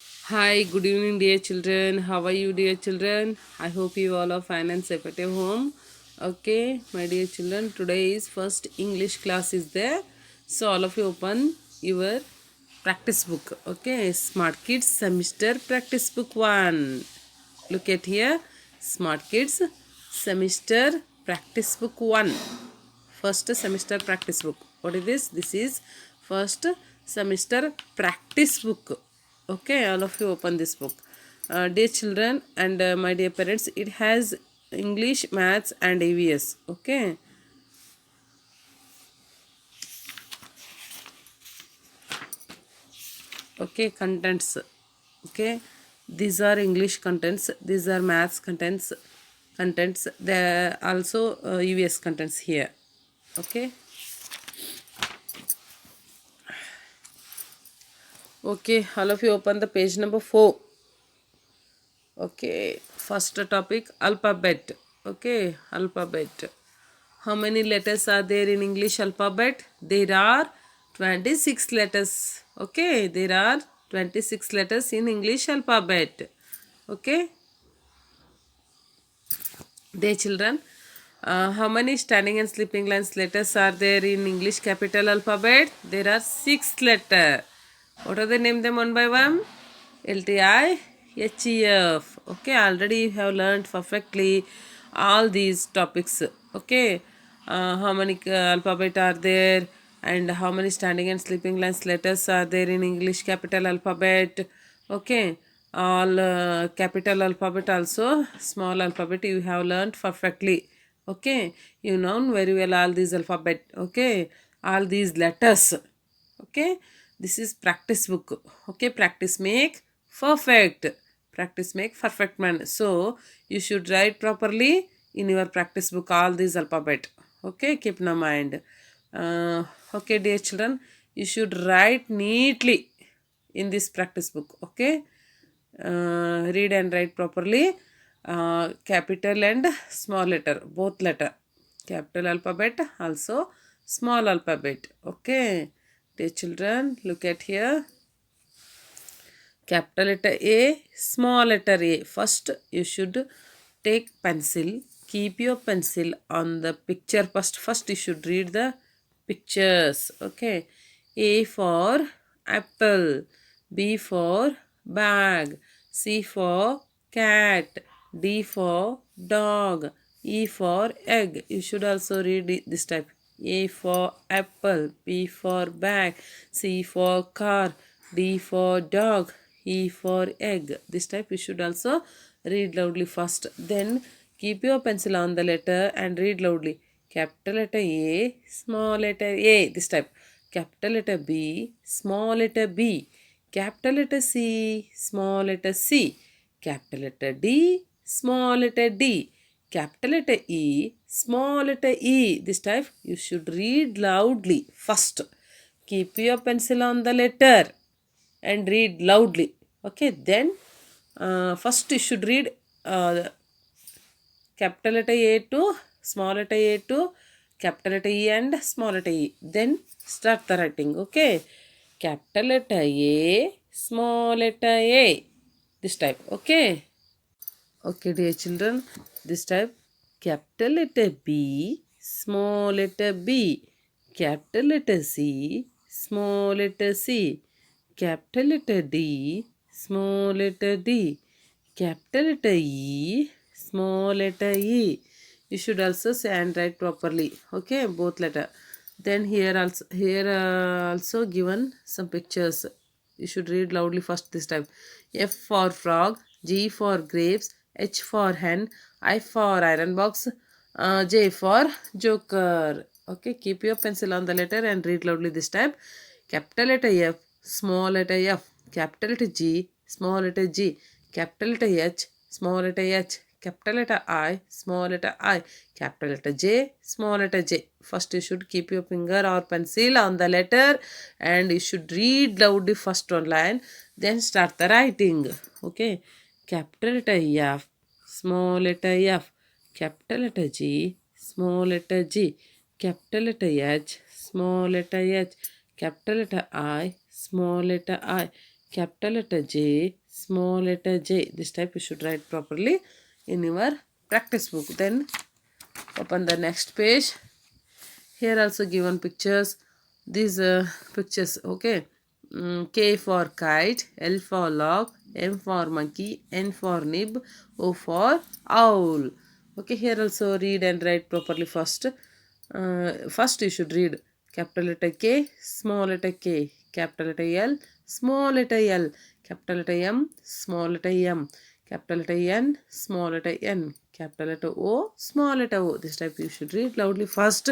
Hi, good evening, dear children. How are you, dear children? I hope you all are fine and safe at your home. Okay, my dear children, today is first English class is there. So all of you open your practice book. Okay, Smart Kids Semester Practice Book 1. Look at here. Smart Kids Semester Practice Book 1. First semester practice book. What is this? This is first semester practice book. Okay, all of you open this book. Dear children and my dear parents, it has English, maths and EVS. Okay. Okay, contents. Okay, these are English contents, these are maths contents, there are also EVS contents here. Okay. Okay, all of you open the page number 4. Okay, first topic alphabet. Okay, alphabet. How many letters are there in English alphabet? There are 26 letters. Okay, there are 26 letters in English alphabet. Okay, dear children, how many standing and sleeping lines letters are there in English capital alphabet? There are 6 letters. What are they? Name them one by one. LTIHEF. Okay, already you have learned perfectly all these topics. Okay, how many alphabet are there and how many standing and sleeping lines letters are there in English capital alphabet? Okay, all capital alphabet also small alphabet you have learned perfectly. Okay, you know very well all these alphabet. Okay, all these letters. Okay, this is practice book. Okay, practice make perfect. Practice make perfect man. So you should write properly in your practice book all these alphabet. Okay, keep in mind. Okay, dear children, you should write neatly in this practice book. Okay, read and write properly. Capital and small letter, both letter, capital alphabet also small alphabet. Okay, dear children, look at here. Capital letter A, small letter A. First you should take pencil, keep your pencil on the picture. First you should read the pictures. Okay, A for apple, B for bag, C for cat, D for dog, E for egg. You should also read this type. A for apple, B for bag, C for car, D for dog, E for egg. This type you should also read loudly first. Then keep your pencil on the letter and read loudly. Capital letter A, small letter A. This type. Capital letter B, small letter B. Capital letter C, small letter C. Capital letter D, small letter D. Capital letter E, small letter E. This type you should read loudly first. Keep your pencil on the letter and read loudly. Okay, then first you should read capital letter A to small letter A to capital letter E and small letter E. Then start the writing. Okay, capital letter A, small letter A. This type. Okay. Okay, dear children, this type capital letter B, small letter B, capital letter C, small letter C, capital letter D, small letter D, capital letter E, small letter E. You should also say and write properly. Okay, both letter. Then here also given some pictures. You should read loudly first this time. F for frog, G for grapes, H for hen, I for iron box, J for joker. Okay, keep your pencil on the letter and read loudly this time. Capital letter F, small letter F, capital letter G, small letter G, capital letter H, small letter H, capital letter I, small letter I, capital letter J, small letter J. First you should keep your finger or pencil on the letter and you should read loudly first one line, then start the writing. Okay, capital letter F, small letter F, capital letter G, small letter G, capital letter H, small letter H, capital letter I, small letter I, capital letter J, small letter J. This type you should write properly in your practice book. Then open the next page. Here also given pictures. These pictures, okay. K for kite, L for log, M for monkey, N for nib, O for owl. Okay, here also read and write properly first. First you should read capital letter K, small letter K, capital letter L, small letter L, capital letter M, small letter M, capital letter N, small letter N, capital letter O, small letter O. This type you should read loudly first.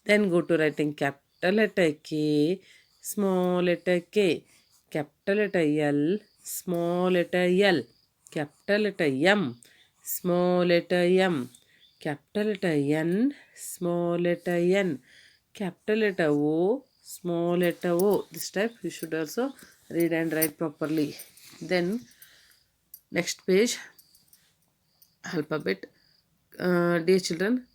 Then go to writing capital letter K, small letter K, capital letter L, small letter L, capital letter M, small letter M, capital letter N, small letter N, capital letter O, small letter O. This type you should also read and write properly. Then next page, alphabet. Dear children,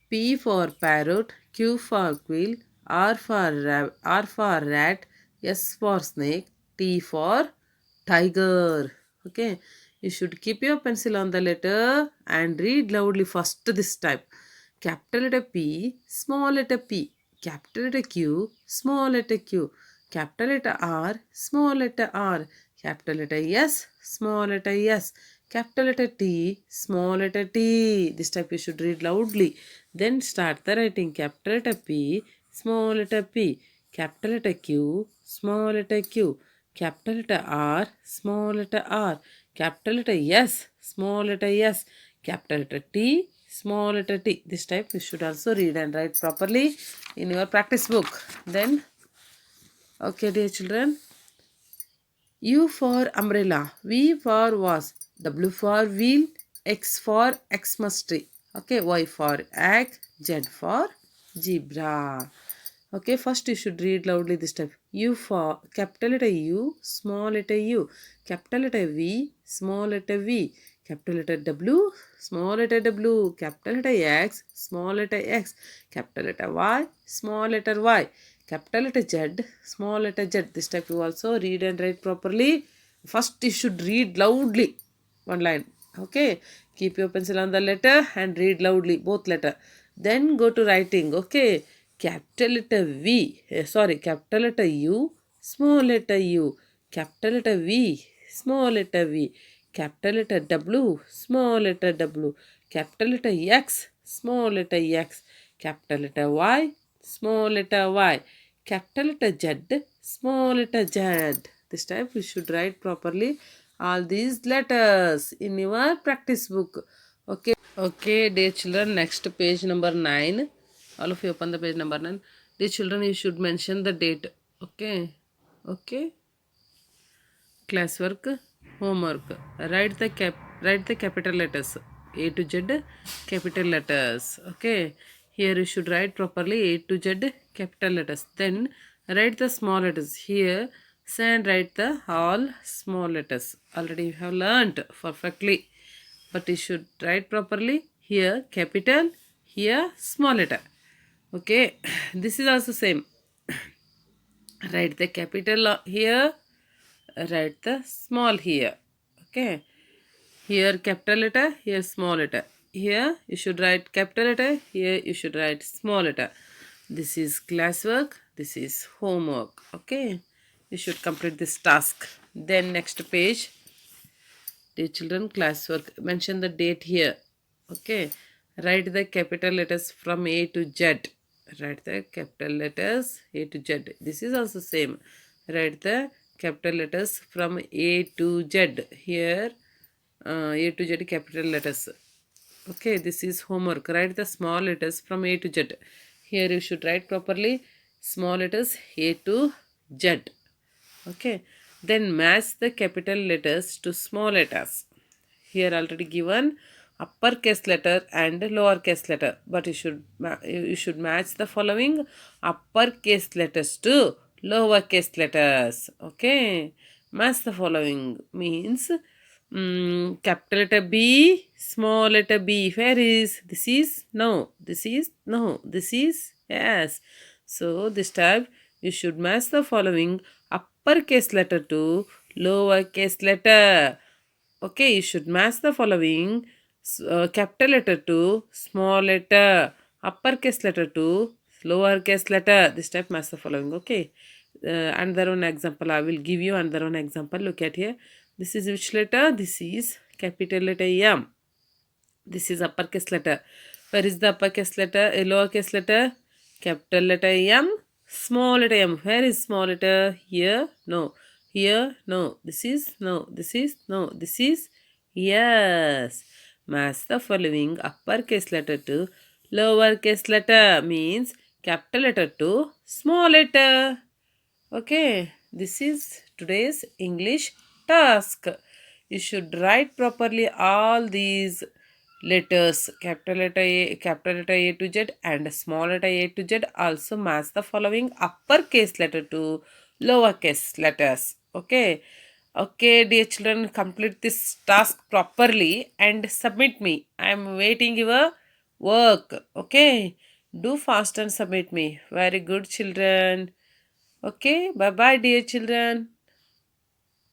P for parrot, Q for quill, R for rat, S for snake, T for tiger. Okay, you should keep your pencil on the letter and read loudly first this type. Capital letter P, small letter P, capital letter Q, small letter Q, capital letter R, small letter R, capital letter S, small letter S, capital letter T, small letter T. This type you should read loudly. Then start the writing. Capital letter P, small letter P, capital letter Q, small letter Q, capital letter R, small letter R, capital letter S, small letter S, capital letter T, small letter T. This type you should also read and write properly in your practice book. Then, okay, dear children, U for umbrella, V for was, W for wheel, X for Xmas tree. Okay, Y for egg, Z for zebra. Okay, first you should read loudly this type. U for capital letter U, small letter U, capital letter V, small letter V, capital letter W, small letter W, capital letter X, small letter X, capital letter Y, small letter Y, capital letter Z, small letter Z. This type you also read and write properly. First you should read loudly one line. Okay, keep your pencil on the letter and read loudly both letter. Then go to writing. Okay, capital letter V, capital letter U, small letter U, capital letter V, small letter V, capital letter W, small letter W, capital letter X, small letter X, capital letter Y, small letter Y, capital letter Z, small letter Z. This type you should write properly all these letters in your practice book. Okay, okay, dear children, next page number 9. All of you open the page number 9. Dear children, you should mention the date. Okay, okay. Classwork, homework. Write the capital letters. A to Z, capital letters. Okay. Here you should write properly A to Z, capital letters. Then write the small letters. Here, and write the all small letters. Already you have learnt perfectly. But you should write properly. Here, capital. Here, small letter. Okay. This is also same. Write the capital here, write the small here. Okay, here capital letter, here small letter. Here you should write capital letter, here you should write small letter. This is classwork, this is homework. Okay, you should complete this task. Then next page, dear children, classwork. Mention the date here. Okay, write the capital letters from A to Z. Write the capital letters A to Z. This is also same. Write the capital letters from A to Z. Here, A to Z capital letters. Okay, this is homework. Write the small letters from A to Z. Here you should write properly small letters A to Z. Okay, then match the capital letters to small letters. Here already given uppercase letter and lowercase letter, but you should match the following uppercase letters to lowercase letters. Okay, match the following means capital letter B, small letter B. Where is this? Is no, this is no, this is yes. So this type you should match the following uppercase letter to lowercase letter. Okay, you should match the following. Capital letter to small letter, uppercase letter to lowercase letter. This type match the following. Okay. Another one example. I will give you another one example. Look at here. This is which letter? This is capital letter M. This is uppercase letter. Where is the uppercase letter? A lowercase letter? Capital letter M. Small letter M. Where is small letter? Here? No. Here? No. This is? No. This is? No. This is? Yes. Match the following uppercase letter to lowercase letter means capital letter to small letter. Okay. This is today's English task. You should write properly all these letters, capital letter A to Z and small letter A to Z. Also match the following uppercase letter to lowercase letters. Okay. Okay, dear children, complete this task properly and submit me. I am waiting your work. Okay. Do fast and submit me. Very good, children. Okay. Bye bye, dear children.